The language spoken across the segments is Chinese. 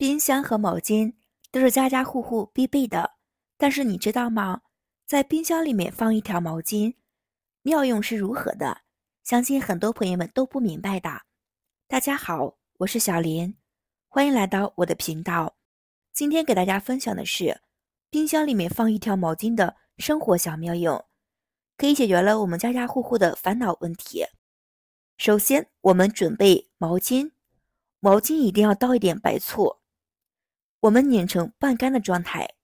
冰箱和毛巾都是家家户户必备的，但是你知道吗？在冰箱里面放一条毛巾，妙用是如何的？相信很多朋友们都不明白的。大家好，我是小林，欢迎来到我的频道。今天给大家分享的是冰箱里面放一条毛巾的生活小妙用，可以解决了我们家家户户的烦恼问题。首先，我们准备毛巾，毛巾一定要倒一点白醋。我们拧成半干的状态，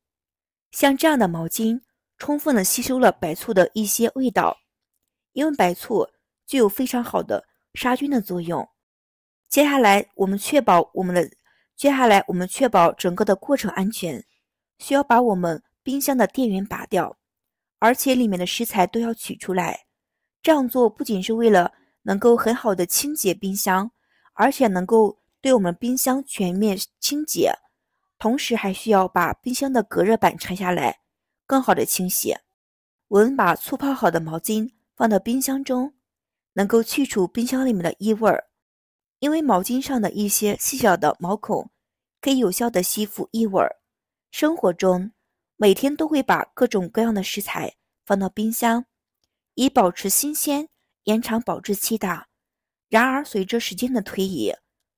像这样的毛巾充分的吸收了白醋的一些味道，因为白醋具有非常好的杀菌的作用。接下来我们确保整个的过程安全，需要把我们冰箱的电源拔掉，而且里面的食材都要取出来。这样做不仅是为了能够很好的清洁冰箱，而且能够对我们冰箱全面清洁。同时还需要把冰箱的隔热板拆下来，更好的清洗。我们把醋泡好的毛巾放到冰箱中，能够去除冰箱里面的异味，因为毛巾上的一些细小的毛孔可以有效的吸附异味。生活中每天都会把各种各样的食材放到冰箱，以保持新鲜，延长保质期的。然而随着时间的推移，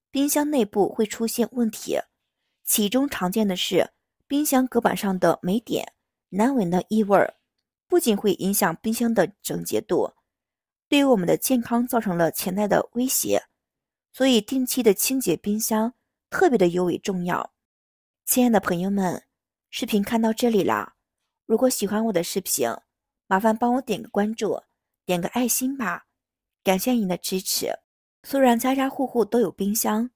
冰箱内部会出现问题。其中常见的是冰箱隔板上的霉点、难闻的异味，不仅会影响冰箱的整洁度，对于我们的健康造成了潜在的威胁。所以定期的清洁冰箱特别的尤为重要。亲爱的朋友们，视频看到这里了，如果喜欢我的视频，麻烦帮我点个关注，点个爱心吧，感谢您的支持。虽然家家户户都有冰箱，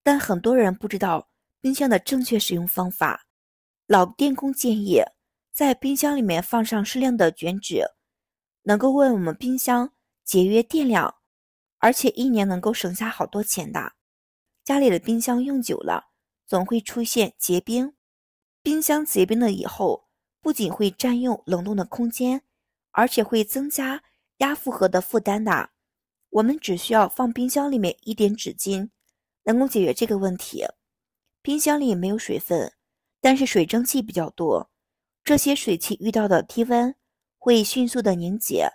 但很多人不知道冰箱的正确使用方法。老电工建议在冰箱里面放上适量的卷纸，能够为我们冰箱节约电量，而且一年能够省下好多钱的。家里的冰箱用久了，总会出现结冰。冰箱结冰了以后，不仅会占用冷冻的空间，而且会增加压负荷的负担的。我们只需要放冰箱里面一点纸巾，能够解决这个问题。冰箱里没有水分，但是水蒸气比较多，这些水汽遇到的低温会迅速的凝结。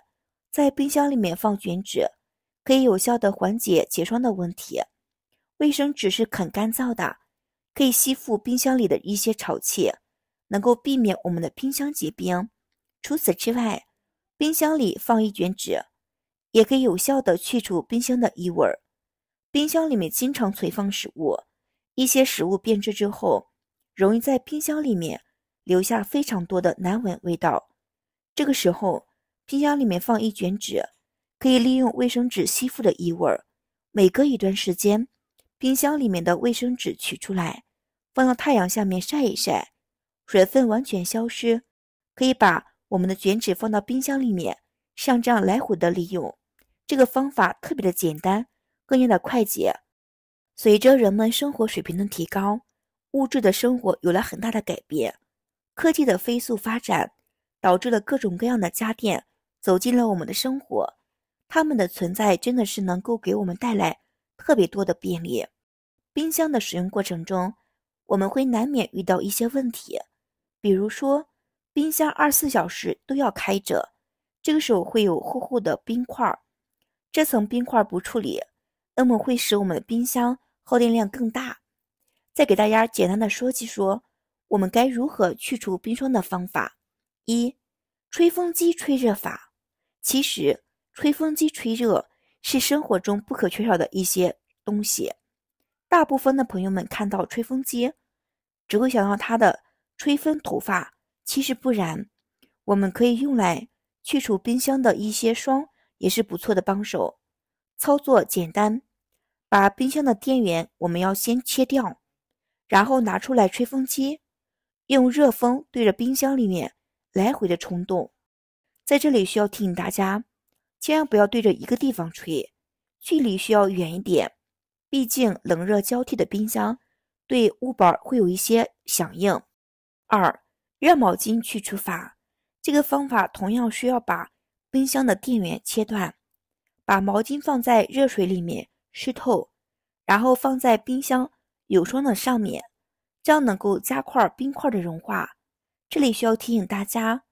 在冰箱里面放卷纸，可以有效的缓解结霜的问题。卫生纸是很干燥的，可以吸附冰箱里的一些潮气，能够避免我们的冰箱结冰。除此之外，冰箱里放一卷纸，也可以有效的去除冰箱的异味。冰箱里面经常存放食物，一些食物变质之后，容易在冰箱里面留下非常多的难闻味道。这个时候，冰箱里面放一卷纸，可以利用卫生纸吸附的异味。每隔一段时间，冰箱里面的卫生纸取出来，放到太阳下面晒一晒，水分完全消失。可以把我们的卷纸放到冰箱里面，像这样来回的利用。这个方法特别的简单，更加的快捷。随着人们生活水平的提高，物质的生活有了很大的改变。科技的飞速发展，导致了各种各样的家电走进了我们的生活。它们的存在真的是能够给我们带来特别多的便利。冰箱的使用过程中，我们会难免遇到一些问题，比如说冰箱24小时都要开着，这个时候会有厚厚的冰块，这层冰块不处理，那么会使我们的冰箱耗电量更大。再给大家简单的说我们该如何去除冰霜的方法。一、吹风机吹热法。其实吹风机吹热是生活中不可缺少的一些东西。大部分的朋友们看到吹风机只会想到它的吹风头发，其实不然，我们可以用来去除冰箱的一些霜，也是不错的帮手。操作简单，把冰箱的电源我们要先切掉，然后拿出来吹风机，用热风对着冰箱里面来回的冲动。在这里需要提醒大家，千万不要对着一个地方吹，距离需要远一点，毕竟冷热交替的冰箱对物板会有一些响应。二、热毛巾去除法。这个方法同样需要把冰箱的电源切断，把毛巾放在热水里面湿透，然后放在冰箱有霜的上面，这样能够加快冰块的融化。这里需要提醒大家，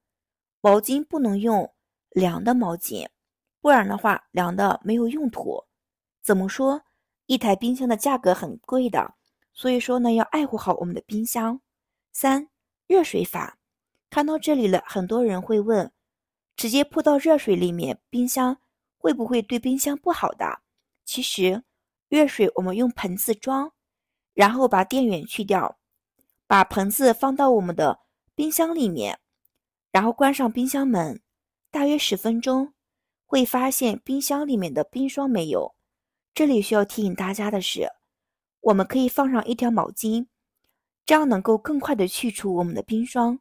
毛巾不能用凉的毛巾，不然的话凉的没有用途。怎么说？一台冰箱的价格很贵的，所以说呢要爱护好我们的冰箱。3. 热水法。看到这里了，很多人会问，直接泼到热水里面，冰箱会不会对冰箱不好的？其实热水我们用盆子装，然后把电源去掉，把盆子放到我们的冰箱里面，然后关上冰箱门，大约10分钟，会发现冰箱里面的冰霜没有。这里需要提醒大家的是，我们可以放上一条毛巾，这样能够更快的去除我们的冰霜，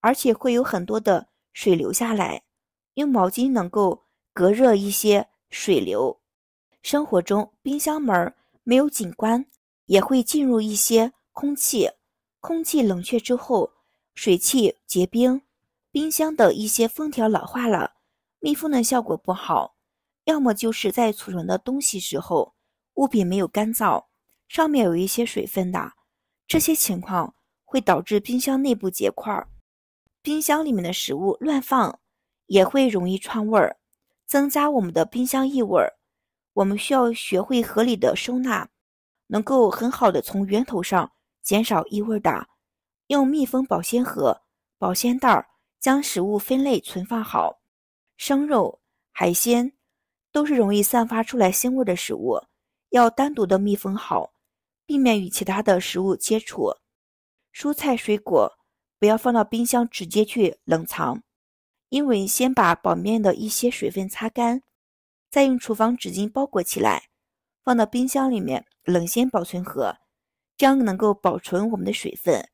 而且会有很多的水流下来，用毛巾能够隔热一些水流。生活中冰箱门没有紧关，也会进入一些空气，空气冷却之后，水汽结冰，冰箱的一些封条老化了，密封的效果不好，要么就是在储存的东西时候物品没有干燥，上面有一些水分的，这些情况会导致冰箱内部结块，冰箱里面的食物乱放也会容易串味儿，增加我们的冰箱异味。我们需要学会合理的收纳，能够很好的从源头上减少异味的。用密封保鲜盒、保鲜袋将食物分类存放好。生肉、海鲜都是容易散发出来腥味的食物，要单独的密封好，避免与其他的食物接触。蔬菜水果不要放到冰箱直接去冷藏，因为先把表面的一些水分擦干，再用厨房纸巾包裹起来，放到冰箱里面冷鲜保存盒，这样能够保存我们的水分，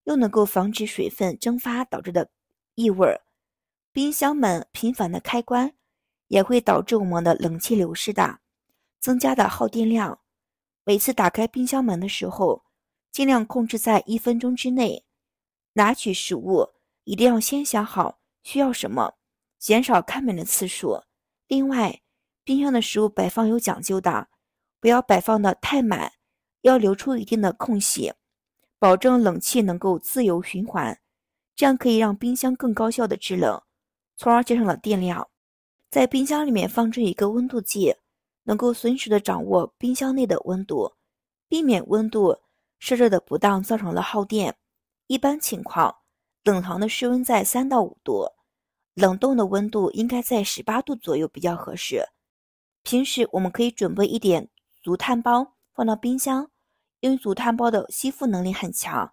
又能够防止水分蒸发导致的异味。冰箱门频繁的开关也会导致我们的冷气流失的，增加的耗电量。每次打开冰箱门的时候，尽量控制在1分钟之内。拿取食物一定要先想好需要什么，减少开门的次数。另外，冰箱的食物摆放有讲究的，不要摆放的太满，要留出一定的空隙，保证冷气能够自由循环，这样可以让冰箱更高效的制冷，从而节省了电量。在冰箱里面放置一个温度计，能够随时的掌握冰箱内的温度，避免温度设置的不当造成了耗电。一般情况，冷藏的室温在3到5度，冷冻的温度应该在18度左右比较合适。平时我们可以准备一点竹炭包放到冰箱，因为竹炭包的吸附能力很强，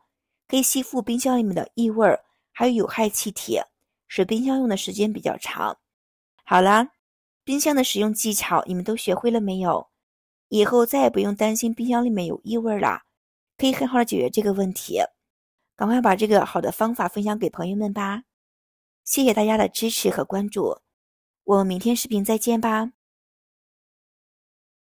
可以吸附冰箱里面的异味还有有害气体，使冰箱用的时间比较长。好啦，冰箱的使用技巧你们都学会了没有？以后再也不用担心冰箱里面有异味了，可以很好的解决这个问题。赶快把这个好的方法分享给朋友们吧，谢谢大家的支持和关注，我们明天视频再见吧。